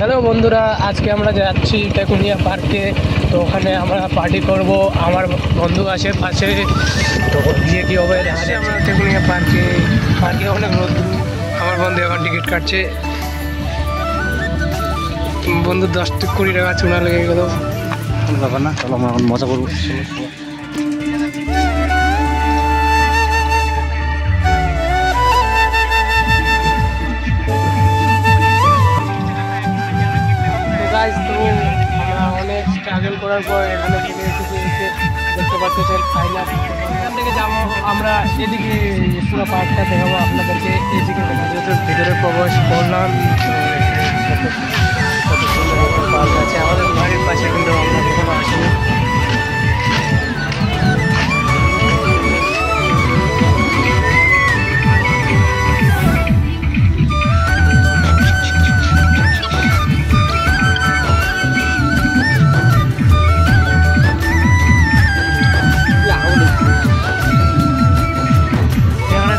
Hello বন্ধুরা, আজকে আমরা যাচ্ছি টেকুনিয়া পার্কে। তো ওখানে আমরা পার্টি করব। আমার বন্ধু আছে পাশে, তো গিয়ে কী হবে দেখা যাচ্ছে। আমরা টেকুনিয়া পার্কে অনেক রোদ্রু। আমার বন্ধু এখন টিকিট কাটছে। বন্ধু 10-20 টাকা চুনা লেগে গেল। ব্যাপার না, চলো আমরা এখন মজা করবো। তো আমরা অনেক স্ট্রাগল করার পর এখানে চলে এসেছি। দেখতে পাচ্ছেন ফাইনাল। এখান থেকে যাবো আমরা এদিকে, পুরো পার্কটা দেখাবো আপনাদেরকে। এদিকে দেখা যাচ্ছে ভিতরে প্রবেশ করলাম। কত সুন্দর পার্ক আছে আমাদের বাড়ির পাশে, কিন্তু আমরা কখনো আসিনি।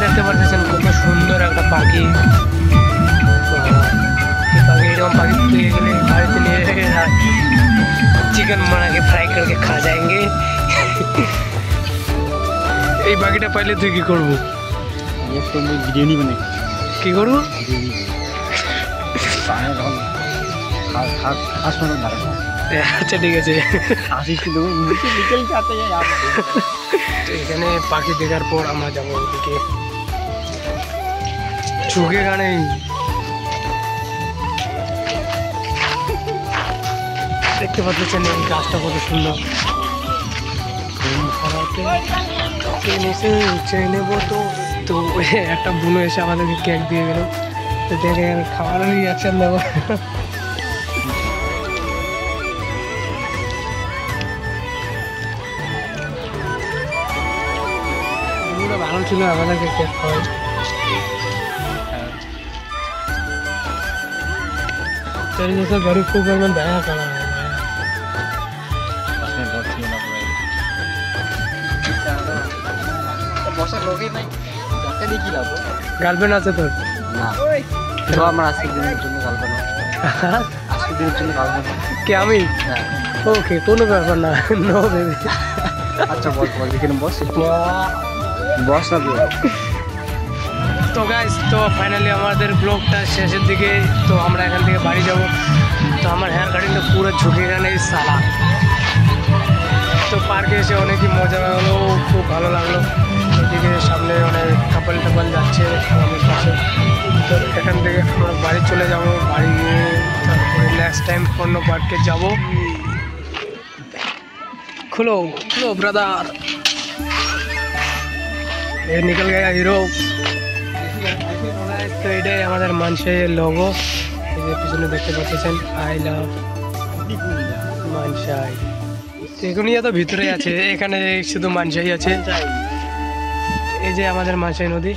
দেখতে পাচ্ছেন কত সুন্দর একটা পাখি। पाखी एरकम पाखी पेয়ে গেলে বাড়িতে নিয়ে চিকেন बना के फ्राई करके खा जाएंगे। এই পাখিটা পাইলে তুই কি করবো? একটু ভিডিও নি বানাই। কি করবো? আচ্ছা ঠিক আছে। এখানে পাখি দেখার পর আমরা যাবো ওদিকে। চোখে গানে দেখতে পাচ্ছেন এই গাছটা কত সুন্দর। নেবো তো একটা বুনো এসে আমাদেরকে কেক দিয়ে গেল। তো দেখে খাওয়ারও রিয়াকশন দেবো। ভালো ছিল, আমাদেরকে কেক খাওয়াই। जैसे गरीब को गवर्नमेंट दया करा है। গার্লফ্রেন্ড আছে তোর? না, আমার আজকের দিনের জন্য গার্লফ্রেন্ড। আজকের দিনের জন্য গার্লফ্রেন্ড কে? আমি? ওকে, কোনো ব্যাপার না। No baby. আচ্ছা বস এখানে বস না তুই। তো গাইস, তো ফাইনালি আমাদের ব্লগটা শেষের দিকে। তো আমরা এখান থেকে বাড়ি যাব। তো আমার হেয়ার কাটিংটা পুরো ঝুঁকে গেল এই সালা। তো পার্কে এসে অনেকই মজা হলো, খুব ভালো লাগলো। এদিকে সামনে অনেক কাপল টাপল যাচ্ছে আমাদের পাশে। তো এখান থেকে আমরা বাড়ি চলে যাব। বাড়ি গিয়ে তারপরে নেক্সট টাইম অন্য পার্কে যাব। খুলো ব্রাদার, এ নিকল গয়া হিরো। তো এটাই আমাদের মানসাইয়ের লোগো। এই যে পিছনে দেখতে পাচ্ছেন আই লাভ মানসাই। টেকুনিয়া তো ভিতরে আছে, এখানে শুধু মানসাই আছে। এই যে আমাদের মানসাই নদী,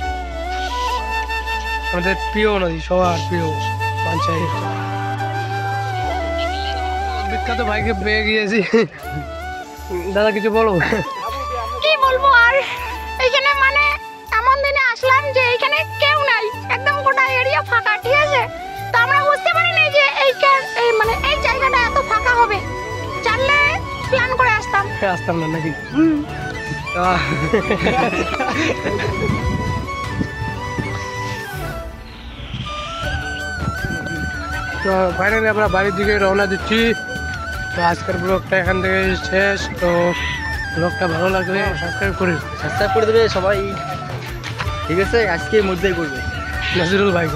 আমাদের প্রিয় নদী, সবার প্রিয় মানসাই। বিখ্যাত ভাইকে পেয়ে গিয়েছি। দাদা কিছু বলো। কি বলবো আর, এখানে মানে এমন দিনে আসলাম যে এখানে কেউ নাই, একদম গোটা এরিয়া ফাঁকা, ঠিক আছে। তো আমরা বুঝতে পারিনি যে এই জায়গাটা এত ফাঁকা হবে। জানলে প্ল্যান করে আসতাম না নাকি? তো ফাইনালি আমরা বাড়ির দিকে রওনা দিচ্ছি। তো আজকের ব্লগটা এখান থেকে শেষ। তো ব্লগটা ভালো লাগলে সাবস্ক্রাইব করে দেবে সবাই, ঠিক আছে। আজকের মধ্যেই করবে নজরুল ভাই।